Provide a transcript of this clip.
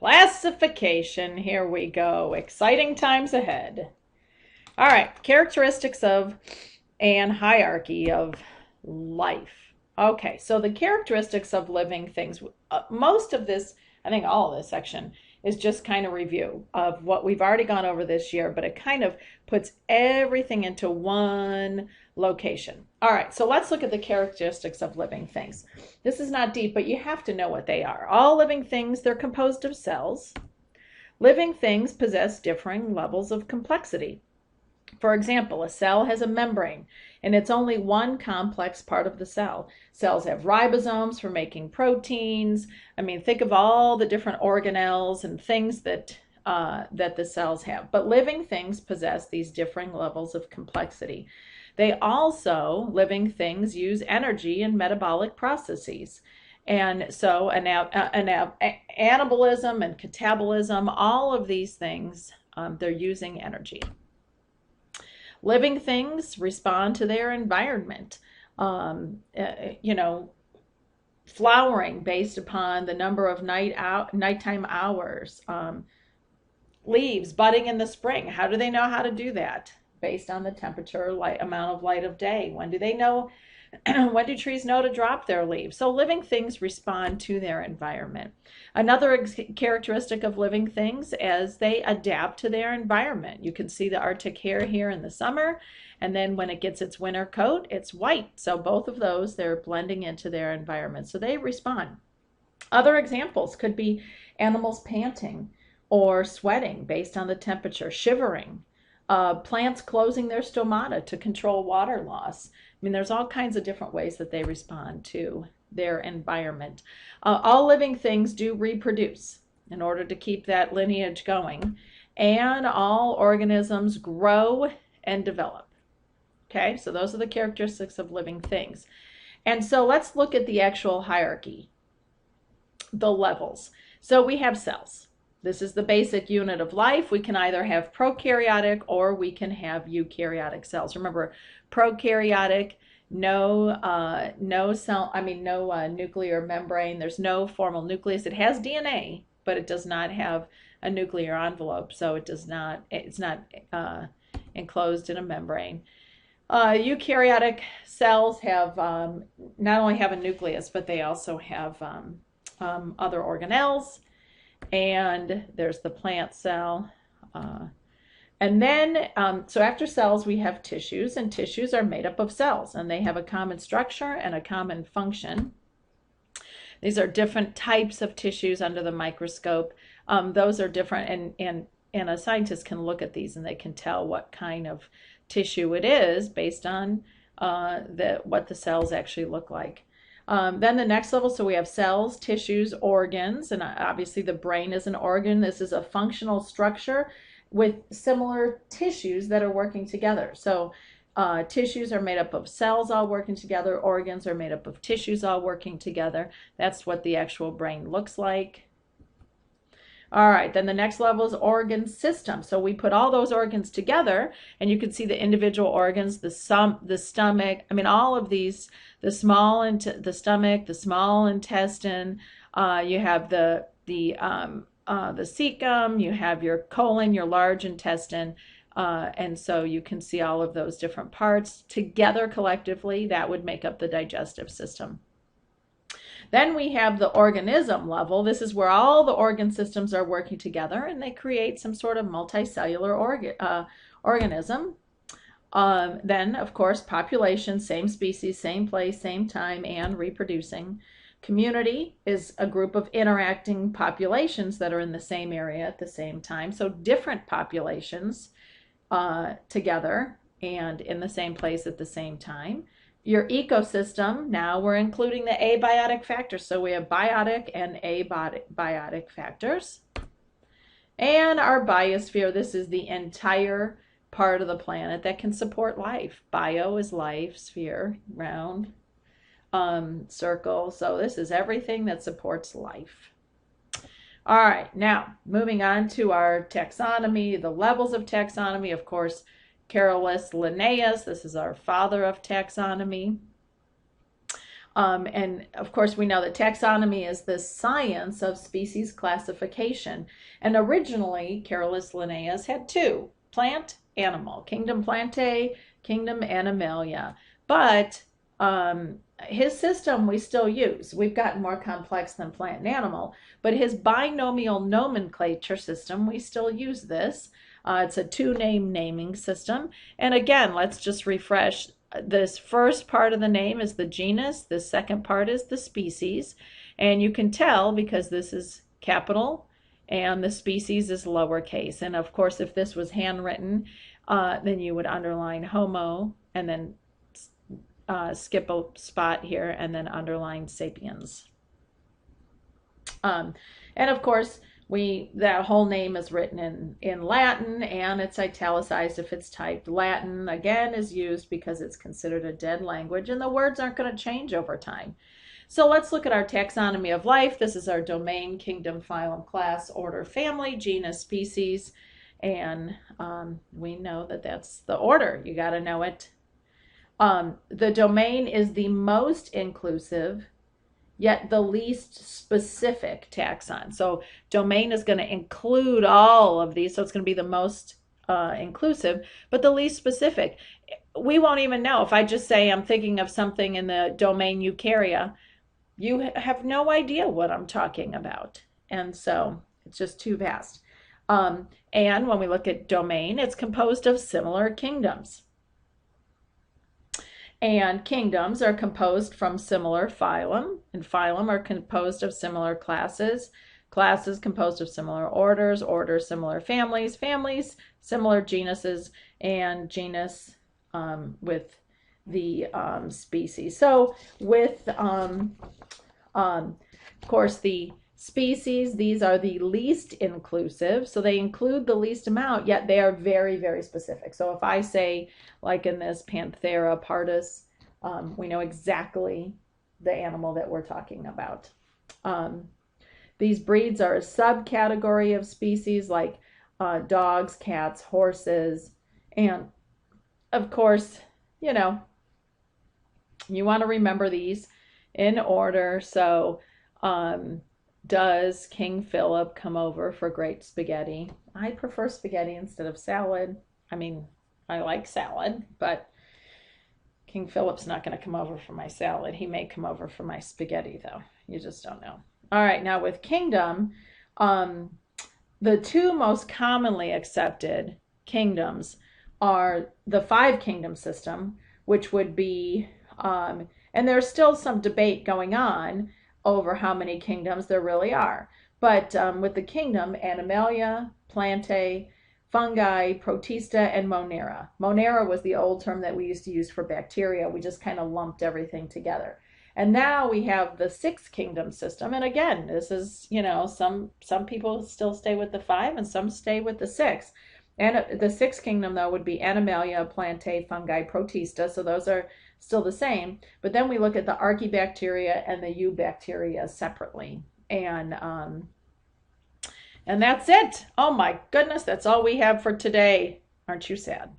Classification. Here we go. Exciting times ahead. All right. Characteristics of and hierarchy of life. Okay. So the characteristics of living things. Most of this, I think all of this section is just kind of review of what we've already gone over this year, but it kind of puts everything into one location. All right, so let's look at the characteristics of living things. This is not deep, but you have to know what they are. All living things, they're composed of cells. Living things possess differing levels of complexity. For example, a cell has a membrane, and it's only one complex part of the cell. Cells have ribosomes for making proteins. I mean, think of all the different organelles and things that the cells have. But living things possess these differing levels of complexity. They also, living things, use energy in metabolic processes. And so anabolism and catabolism, all of these things, they're using energy. Living things respond to their environment. Flowering based upon the number of nighttime hours. Leaves budding in the spring. How do they know how to do that? Based on the temperature, amount of light of day. When do they know? When do trees know to drop their leaves? So living things respond to their environment. Another characteristic of living things is they adapt to their environment. You can see the Arctic hare here in the summer, and then when it gets its winter coat, it's white. So both of those, they're blending into their environment. So they respond. Other examples could be animals panting or sweating based on the temperature, shivering, plants closing their stomata to control water loss. I mean, there's all kinds of different ways that they respond to their environment. All living things do reproduce in order to keep that lineage going, and all organisms grow and develop. Okay, so those are the characteristics of living things. And so let's look at the actual hierarchy, the levels. So we have cells. This is the basic unit of life. We can either have prokaryotic or we can have eukaryotic cells. Remember, prokaryotic, no nuclear membrane. There's no formal nucleus. It has DNA, but it does not have a nuclear envelope, so it's not enclosed in a membrane. Eukaryotic cells have not only have a nucleus, but they also have other organelles. And there's the plant cell. And then, so after cells, we have tissues, and tissues are made up of cells, and they have a common structure and a common function. These are different types of tissues under the microscope. Those are different, and a scientist can look at these and they can tell what kind of tissue it is based on what the cells actually look like. Then the next level, so we have cells, tissues, organs, and obviously the brain is an organ. This is a functional structure with similar tissues that are working together. So tissues are made up of cells all working together. Organs are made up of tissues all working together. That's what the actual brain looks like. All right, then the next level is organ system. So we put all those organs together, and you can see the individual organs, the stomach. I mean, all of these, the stomach, the small intestine. You have the cecum. You have your colon, your large intestine, and so you can see all of those different parts together collectively. That would make up the digestive system. Then we have the organism level. This is where all the organ systems are working together, and they create some sort of multicellular organism. Then, of course, population, same species, same place, same time, and reproducing. Community is a group of interacting populations that are in the same area at the same time. So different populations together and in the same place at the same time. Your ecosystem, now we're including the abiotic factors. So we have biotic and abiotic factors. And our biosphere, this is the entire part of the planet that can support life. Bio is life, sphere, round, circle. So this is everything that supports life. All right, now moving on to our taxonomy, the levels of taxonomy. Of course, Carolus Linnaeus, this is our father of taxonomy. And of course, we know that taxonomy is the science of species classification. And originally, Carolus Linnaeus had two: plant, animal, kingdom Plantae, kingdom Animalia. But his system we still use. We've gotten more complex than plant and animal, but his binomial nomenclature system, we still use this. It's a two-name naming system. And again, let's just refresh. This first part of the name is the genus. The second part is the species. And you can tell because this is capital and the species is lowercase. And of course, if this was handwritten, then you would underline homo and then skip a spot here and then underline sapiens. And of course, that whole name is written in Latin, and it's italicized if it's typed. Latin, again, is used because it's considered a dead language, and the words aren't going to change over time. So let's look at our taxonomy of life. This is our domain, kingdom, phylum, class, order, family, genus, species, and we know that that's the order. You got to know it. The domain is the most inclusive, yet the least specific taxon. So domain is going to include all of these, so it's going to be the most inclusive, but the least specific. We won't even know. If I just say I'm thinking of something in the domain Eukarya, you have no idea what I'm talking about. And so it's just too vast. And when we look at domain, it's composed of similar kingdoms. And kingdoms are composed from similar phylum, and phylum are composed of similar classes, classes composed of similar orders, orders similar families, families similar genuses, and genus with the species. So with, of course, the species, these are the least inclusive, so they include the least amount, yet they are very, very specific. So if I say, like in this Panthera pardus, we know exactly the animal that we're talking about. These breeds are a subcategory of species like dogs, cats, horses, and of course, you know, you want to remember these in order. So does King Philip come over for great spaghetti? I prefer spaghetti instead of salad. I mean, I like salad, but King Philip's not going to come over for my salad. He may come over for my spaghetti, though. You just don't know. All right, now with kingdom, the two most commonly accepted kingdoms are the five kingdom system, which would be, and there's still some debate going on over how many kingdoms there really are. But with the kingdom, Animalia, Plantae, fungi, Protista, and Monera. Monera was the old term that we used to use for bacteria. We just kind of lumped everything together. And now we have the six kingdom system. And again, this is, you know, some people still stay with the five and some stay with the six. And the sixth kingdom, though, would be Animalia, Plantae, fungi, Protista. So those are still the same. But then we look at the Archaebacteria and the Eubacteria separately. And that's it. Oh my goodness, that's all we have for today. Aren't you sad?